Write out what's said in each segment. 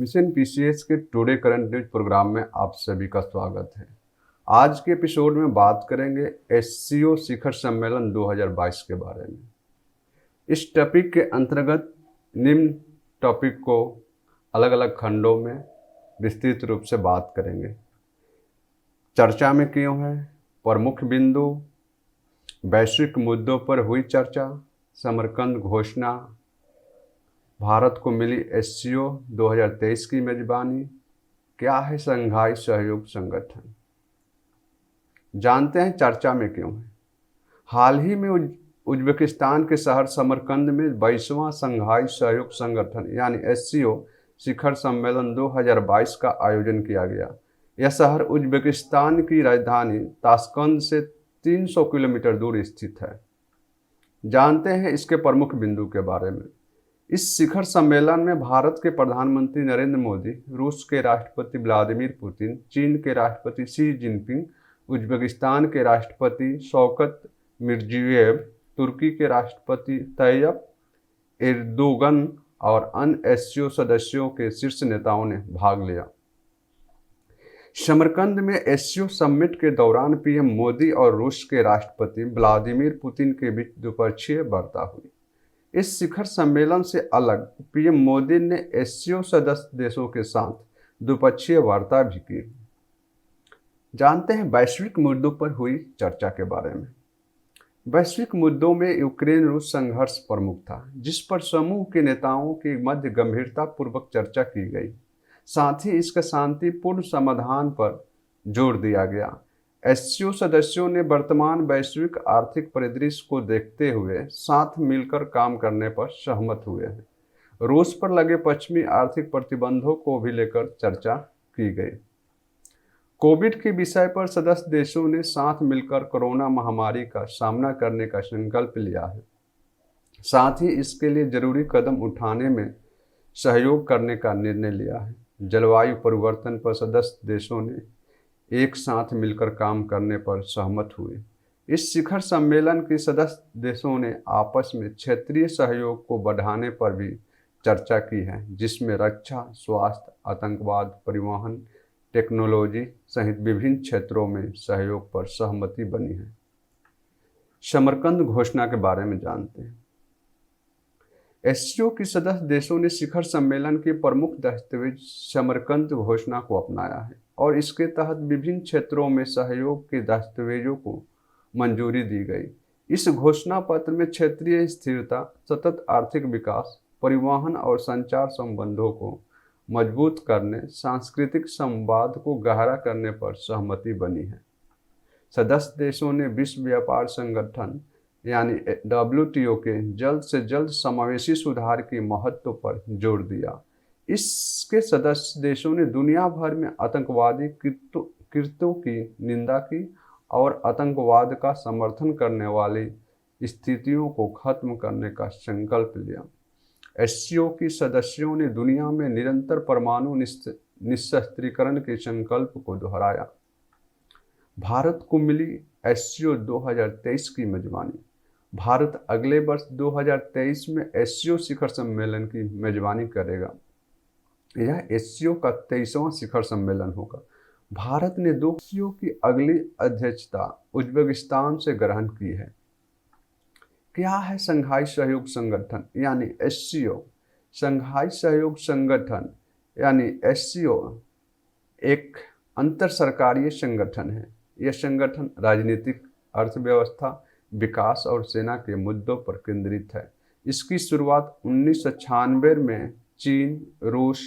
Mission PCS के today current news programme में आप सभी का स्वागत है। आज के एपिसोड में बात करेंगे एससीओ शिखर सम्मेलन 2022 के बारे में। इस टॉपिक के अंतर्गत निम्न टॉपिक को अलग अलग खंडों में विस्तृत रूप से बात करेंगे। चर्चा में क्यों है, प्रमुख बिंदु, वैश्विक मुद्दों पर हुई चर्चा, समरकंद घोषणा, भारत को मिली एससीओ 2023 की मेजबानी, क्या है शंघाई सहयोग संगठन। जानते हैं चर्चा में क्यों है। हाल ही में उज्बेकिस्तान के शहर समरकंद में 22वां शंघाई सहयोग संगठन यानी एससीओ शिखर सम्मेलन 2022 का आयोजन किया गया। यह शहर उज्बेकिस्तान की राजधानी ताशकंद से 300 किलोमीटर दूर स्थित है। जानते हैं इसके प्रमुख बिंदु के बारे में। इस शिखर सम्मेलन में भारत के प्रधानमंत्री नरेंद्र मोदी, रूस के राष्ट्रपति व्लादिमीर पुतिन, चीन के राष्ट्रपति शी जिनपिंग, उज्बेकिस्तान के राष्ट्रपति शौकत मिर्जियोयेव, तुर्की के राष्ट्रपति तैयब एर्दोगन और अन्य एससीओ सदस्यों के शीर्ष नेताओं ने भाग लिया। समरकंद में एससीओ समिट के दौरान पीएम मोदी और रूस के राष्ट्रपति व्लादिमीर पुतिन के बीच द्विपक्षीय वार्ता हुई। इस शिखर सम्मेलन से अलग पीएम मोदी ने एससीओ सदस्य देशों के साथ द्विपक्षीय वार्ता भी की। जानते हैं वैश्विक मुद्दों पर हुई चर्चा के बारे में। वैश्विक मुद्दों में यूक्रेन रूस संघर्ष प्रमुख था, जिस पर समूह के नेताओं के मध्य गंभीरता पूर्वक चर्चा की गई। साथ ही इसका शांतिपूर्ण समाधान पर जोर दिया गया। एससीओ सदस्यों ने वर्तमान वैश्विक आर्थिक परिदृश्य को देखते हुए साथ मिलकर काम करने पर सहमत हुए हैं। रूस पर लगे पश्चिमी आर्थिक प्रतिबंधों को भी लेकर चर्चा की गई। कोविड के विषय पर सदस्य देशों ने साथ मिलकर कोरोना महामारी का सामना करने का संकल्प लिया है। साथ ही इसके लिए जरूरी कदम उठाने में सहयोग करने का निर्णय लिया है। जलवायु परिवर्तन पर सदस्य देशों ने एक साथ मिलकर काम करने पर सहमत हुए। इस शिखर सम्मेलन के सदस्य देशों ने आपस में क्षेत्रीय सहयोग को बढ़ाने पर भी चर्चा की है, जिसमें रक्षा, स्वास्थ्य, आतंकवाद, परिवहन, टेक्नोलॉजी सहित विभिन्न क्षेत्रों में सहयोग पर सहमति बनी है। समरकंद घोषणा के बारे में जानते हैं। एससीओ के सदस्य देशों ने शिखर सम्मेलन के प्रमुख दस्तावेज समरकंद घोषणा को अपनाया है और इसके तहत विभिन्न क्षेत्रों में सहयोग के दस्तावेजों को मंजूरी दी गई। इस घोषणा पत्र में क्षेत्रीय स्थिरता, सतत आर्थिक विकास, परिवहन और संचार संबंधों को मजबूत करने, सांस्कृतिक संवाद को गहरा करने पर सहमति बनी है। सदस्य देशों ने विश्व व्यापार संगठन यानी WTO के जल्द से जल्द समावेशी सुधार के महत्व पर जोर दिया। इसके सदस्य देशों ने दुनिया भर में आतंकवादी कृत्यों की निंदा की और आतंकवाद का समर्थन करने वाली स्थितियों को खत्म करने का संकल्प लिया। एससीओ की सदस्यों ने दुनिया में निरंतर परमाणु निशस्त्रीकरण के संकल्प को दोहराया। भारत को मिली एससीओ 2023 की मेजबानी। भारत अगले वर्ष 2023 में एससीओ शिखर सम्मेलन की मेजबानी करेगा। यह एससीओ का 23वां शिखर सम्मेलन होगा। भारत ने एससीओ की अगली अध्यक्षता उज्बेकिस्तान से ग्रहण की है। क्या है शंघाई सहयोग संगठन यानी एससीओ। शंघाई सहयोग संगठन यानी एससीओ एक अंतर सरकारीय संगठन है। यह संगठन राजनीतिक, अर्थव्यवस्था, विकास और सेना के मुद्दों पर केंद्रित है। इसकी शुरुआत 1996 में चीन, रूस,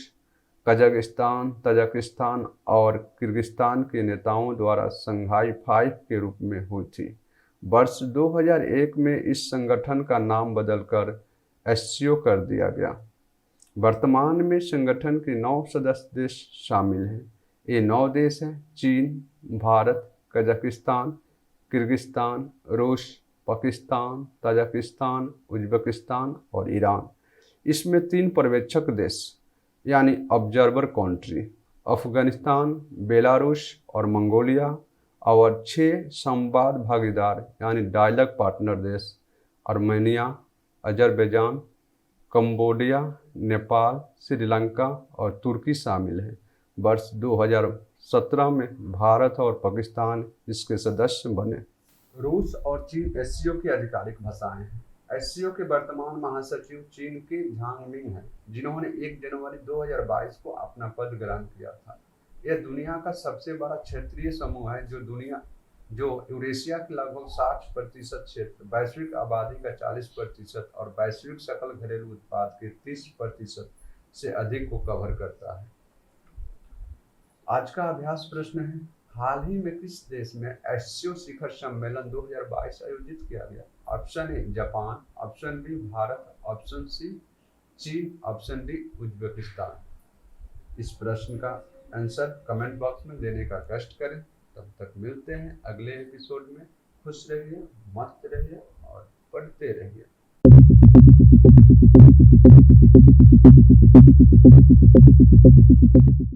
कजाकिस्तान, तजाकिस्तान और किर्गिस्तान के नेताओं द्वारा शंघाई 5 के रूप में हुई थी। वर्ष 2001 में इस संगठन का नाम बदलकर एससीओ कर दिया गया। वर्तमान में संगठन के 9 सदस्य देश शामिल हैं। ये 9 देश हैं: चीन, भारत, कजाकिस्तान, किर्गिस्तान, रूस, पाकिस्तान, तजाकिस्तान, उज्बेकिस्तान और ईरान। इसमें 3 पर्यवेक्षक देश यानी ऑब्जर्वर कंट्री, अफगानिस्तान, बेलारूस और मंगोलिया, और 6 संवाद भागीदार यानी डायलॉग पार्टनर देश, Armenia, Azerbaijan, Cambodia, Nepal, Sri Lanka और तुर्की शामिल हैं। वर्ष 2017 में भारत और पाकिस्तान इसके सदस्य बने। रूस और चीन एससीओ की आधिकारिक भाषाएं हैं। एससीओ के वर्तमान महासचिव चीन के झांग मिंग हैं, जिन्होंने 1 जनवरी 2022 को अपना पद ग्रहण किया था। यह दुनिया का सबसे बड़ा क्षेत्रीय समूह है जो यूरेशिया के लगभग 60% क्षेत्र, वैश्विक आबादी का 40% और वैश्विक सकल घरेलू उत्पाद के 30% से अधिक को कवर करता है। आज का अभ्यास प्रश्न है, हाल ही में किस देश में एससीओ शिखर सम्मेलन 2022 आयोजित किया गया? Option A Japan, option B Bharat, option C चीन, ऑप्शन डी उज्बेकिस्तान। इस प्रश्न का आंसर कमेंट बॉक्स में देने का कष्ट करें। तब तक मिलते हैं अगले एपिसोड में। खुश रहिए, मस्त रहिए और पढ़ते रहिए।